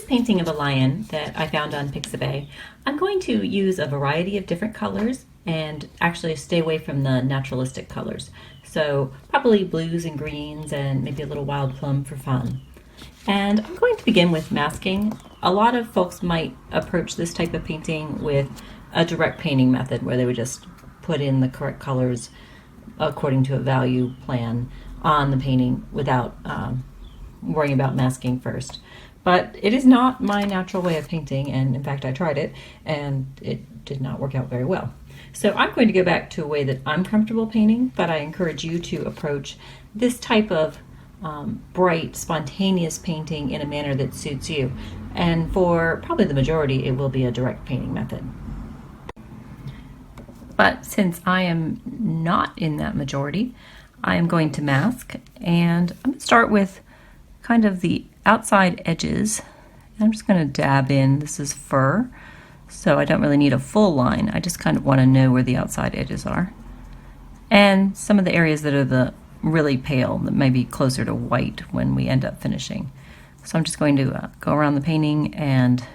painting of a lion that I found on Pixabay, I'm going to use a variety of different colors and actually stay away from the naturalistic colors. So probably blues and greens and maybe a little wild plum for fun. And I'm going to begin with masking. A lot of folks might approach this type of painting with a direct painting method where they would just put in the correct colors according to a value plan on the painting without worrying about masking first. But it is not my natural way of painting, and in fact I tried it and it did not work out very well. So I'm going to go back to a way that I'm comfortable painting, but I encourage you to approach this type of bright, spontaneous painting in a manner that suits you. And for probably the majority, it will be a direct painting method. But since I am not in that majority, I am going to mask, and I'm going to start with kind of the outside edges. I'm just going to dab in. This is fur, so I don't really need a full line. I just kind of want to know where the outside edges are. And some of the areas that are the really pale, that may be closer to white when we end up finishing. So I'm just going to go around the painting and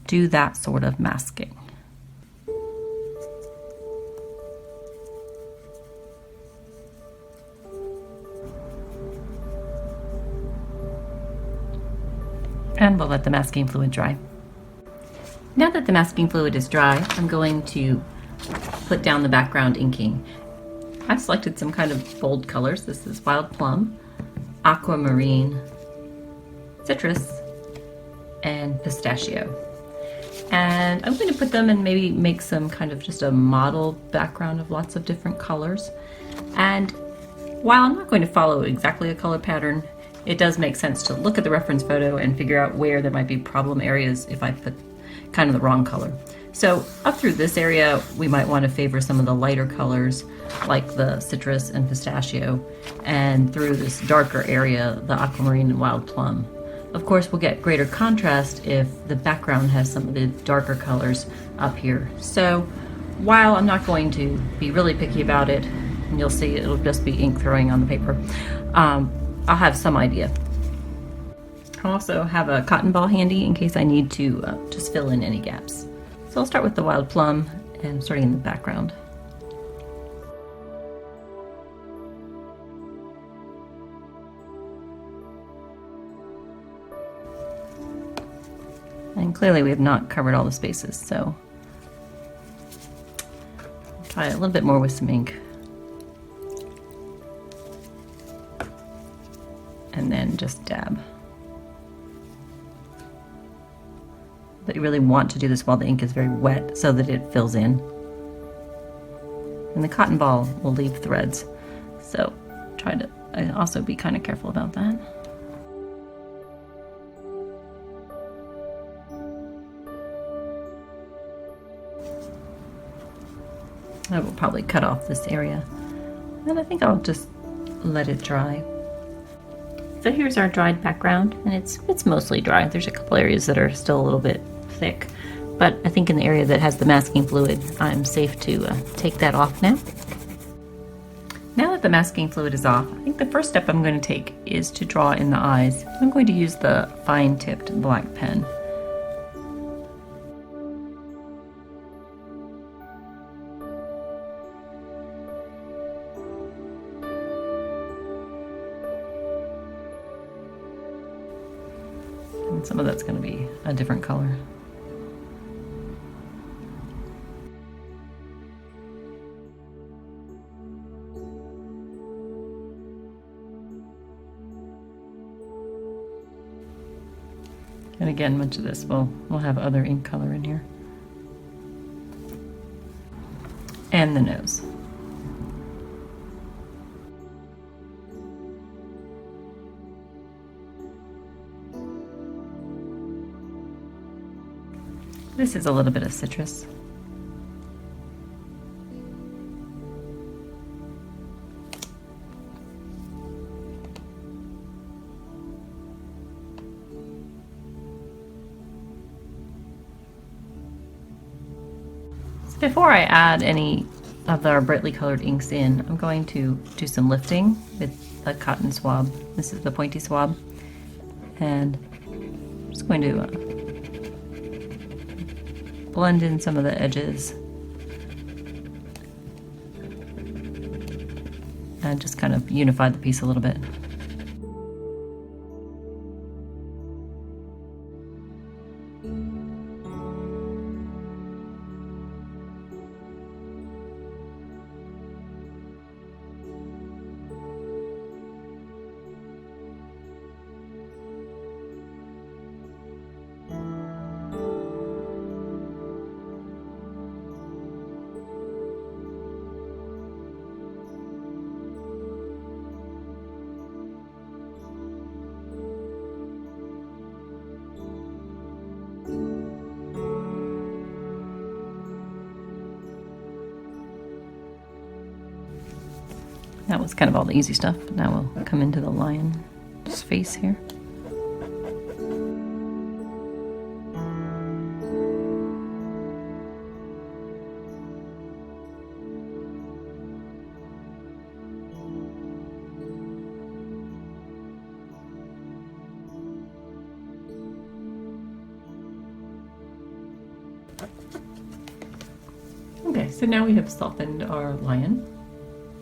do that sort of masking. And we'll let the masking fluid dry. Now that the masking fluid is dry, I'm going to put down the background inking. I've selected some kind of bold colors. This is wild plum, aquamarine, citrus, and pistachio. And I'm going to put them and maybe make some kind of just a model background of lots of different colors. And while I'm not going to follow exactly a color pattern, it does make sense to look at the reference photo and figure out where there might be problem areas if I put kind of the wrong color. So up through this area, we might want to favor some of the lighter colors like the citrus and pistachio, and through this darker area, the aquamarine and wild plum. Of course, we'll get greater contrast if the background has some of the darker colors up here. So while I'm not going to be really picky about it, and you'll see it'll just be ink throwing on the paper, I'll have some idea. I'll also have a cotton ball handy in case I need to just fill in any gaps. So I'll start with the wild plum and starting in the background. And clearly we have not covered all the spaces, so I'll try a little bit more with some ink. And then just dab. But you really want to do this while the ink is very wet so that it fills in. And the cotton ball will leave threads, so try to also be kind of careful about that. I will probably cut off this area, and I think I'll just let it dry. So here's our dried background, and it's mostly dry. There's a couple areas that are still a little bit thick, but I think in the area that has the masking fluid, I'm safe to take that off now. Now that the masking fluid is off, I think the first step I'm going to take is to draw in the eyes. I'm going to use the fine-tipped black pen. And some of that's going to be a different color. And again, much of this we'll have other ink color in here. And the nose. This is a little bit of citrus. So before I add any of our brightly colored inks in, I'm going to do some lifting with a cotton swab. This is the pointy swab. And Just going to blend in some of the edges and just kind of unify the piece a little bit. That was kind of all the easy stuff. Now we'll come into the lion's face here. Okay, so now we have softened our lion.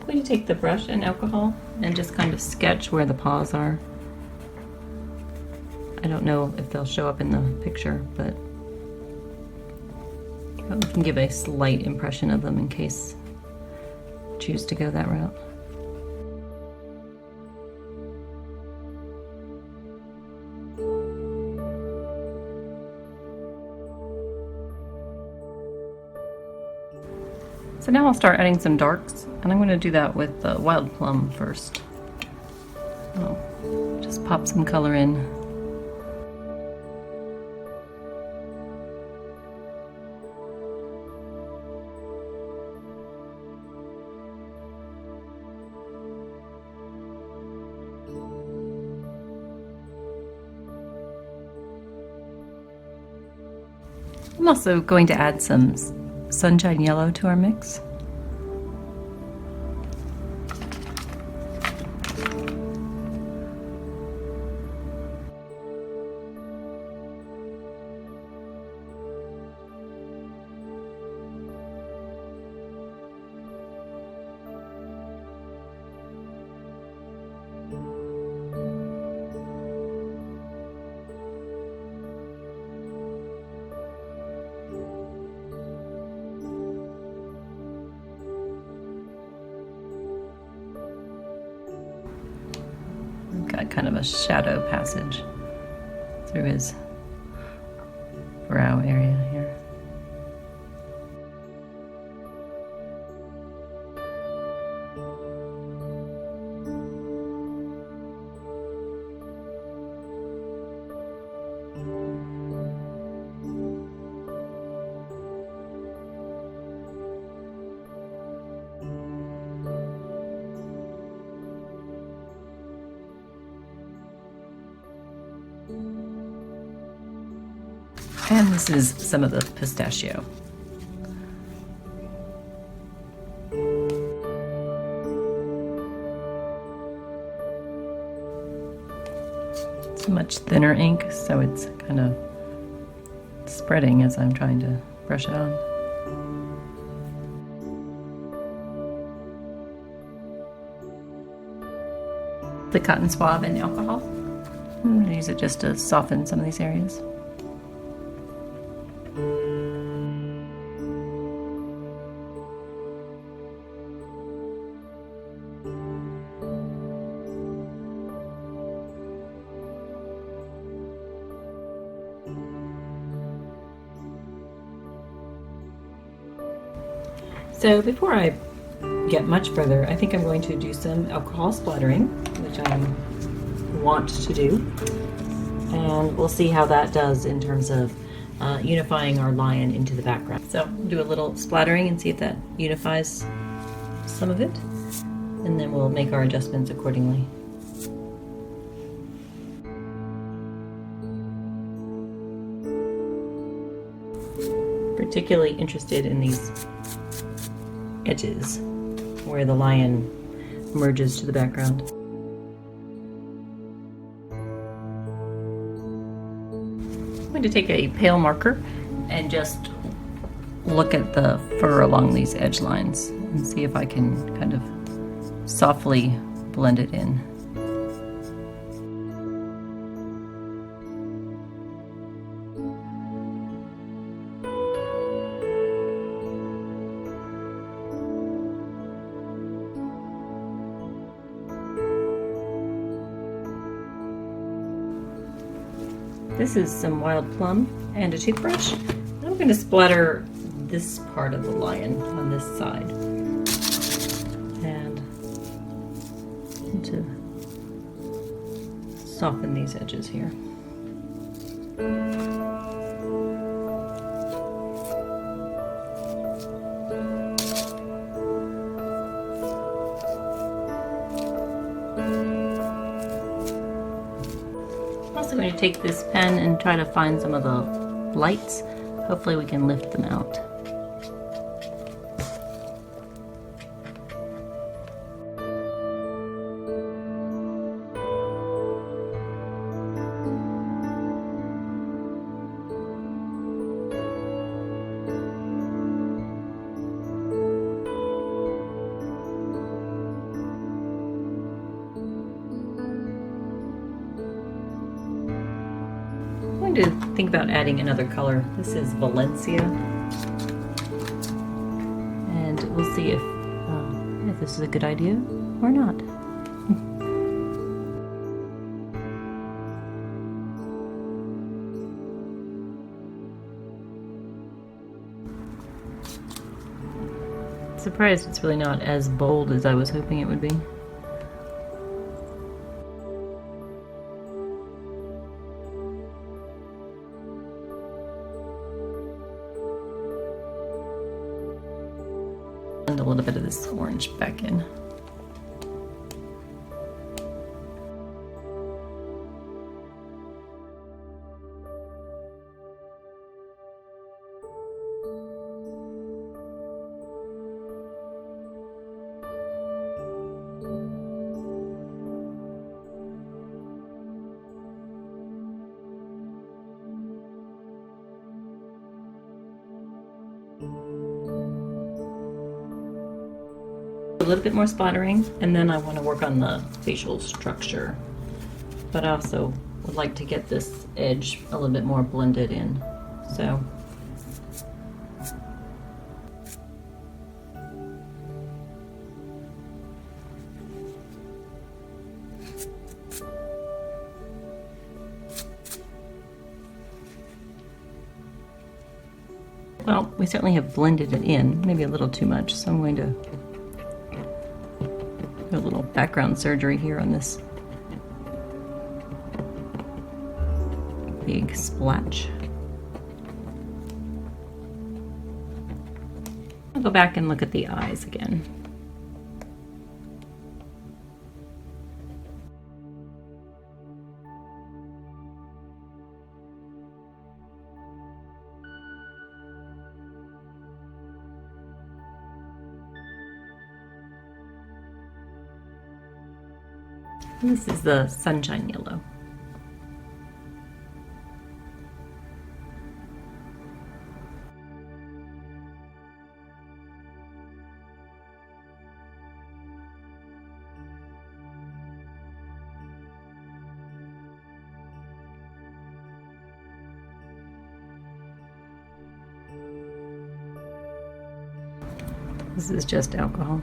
I'm going to take the brush and alcohol and just kind of sketch where the paws are. I don't know if they'll show up in the picture, but we can give a slight impression of them in case you choose to go that route. So now I'll start adding some darks, and I'm going to do that with the wild plum first. I'll just pop some color in. I'm also going to add some sunshine yellow to our mix. Got kind of a shadow passage through his brow area here. And this is some of the pistachio. It's a much thinner ink, so it's kind of spreading as I'm trying to brush it on. The cotton swab and alcohol. I'm going to use it just to soften some of these areas. So before I get much further, I think I'm going to do some alcohol splattering, which I want to do. And we'll see how that does in terms of unifying our lion into the background. So we'll do a little splattering and see if that unifies some of it. And then we'll make our adjustments accordingly. Particularly interested in these edges where the lion merges to the background. going to take a pale marker and just look at the fur along these edge lines and see if I can kind of softly blend it in. This is some wild plum and a toothbrush. I'm going to splatter this part of the lion on this side. And to soften these edges here. I'm also going to take this pen and try to find some of the lights. Hopefully we can lift them out. I'm going to think about adding another color. This is Valencia, and we'll see if this is a good idea or not. Surprised it's really not as bold as I was hoping it would be. A little bit of this orange back in. A little bit more splattering, and then I want to work on the facial structure, but I also would like to get this edge a little bit more blended in. So well, we certainly have blended it in, maybe a little too much, so I'm going to do a little background surgery here on this big splotch. I'll go back and look at the eyes again. This is the sunshine yellow. This is just alcohol.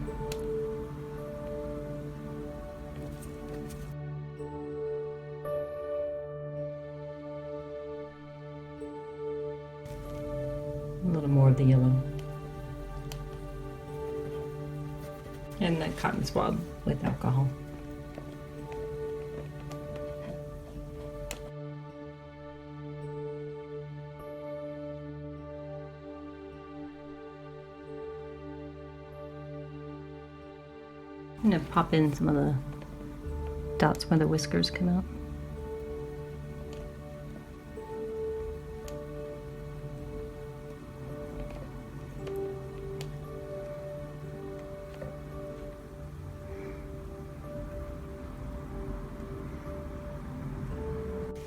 A little more of the yellow. And that cotton swab with alcohol. I'm going to pop in some of the dots where the whiskers come out.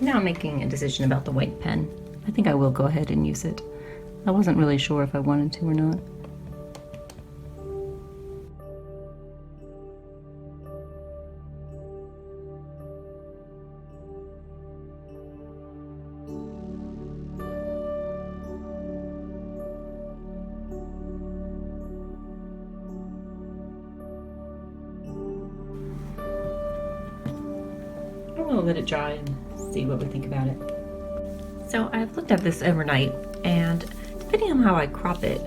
Now I'm making a decision about the white pen. I think I will go ahead and use it. I wasn't really sure if I wanted to or not. I'm gonna let it dry and see what we think about it. So I've looked at this overnight, and depending on how I crop it,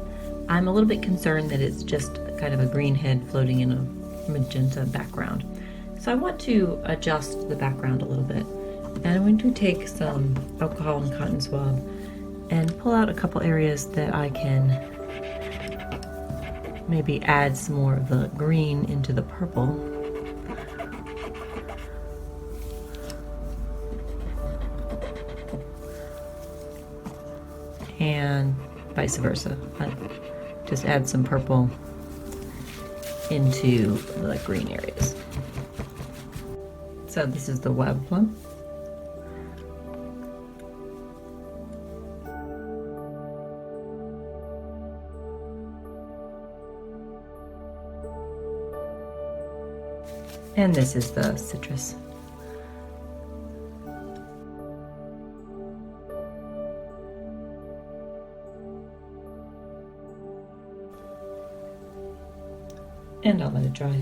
I'm a little bit concerned that it's just kind of a green head floating in a magenta background. So I want to adjust the background a little bit. And I'm going to take some alcohol and cotton swab and pull out a couple areas that I can maybe add some more of the green into the purple. And vice versa. I just add some purple into the green areas. So this is the web plum. And this is the citrus. And I'll let it dry.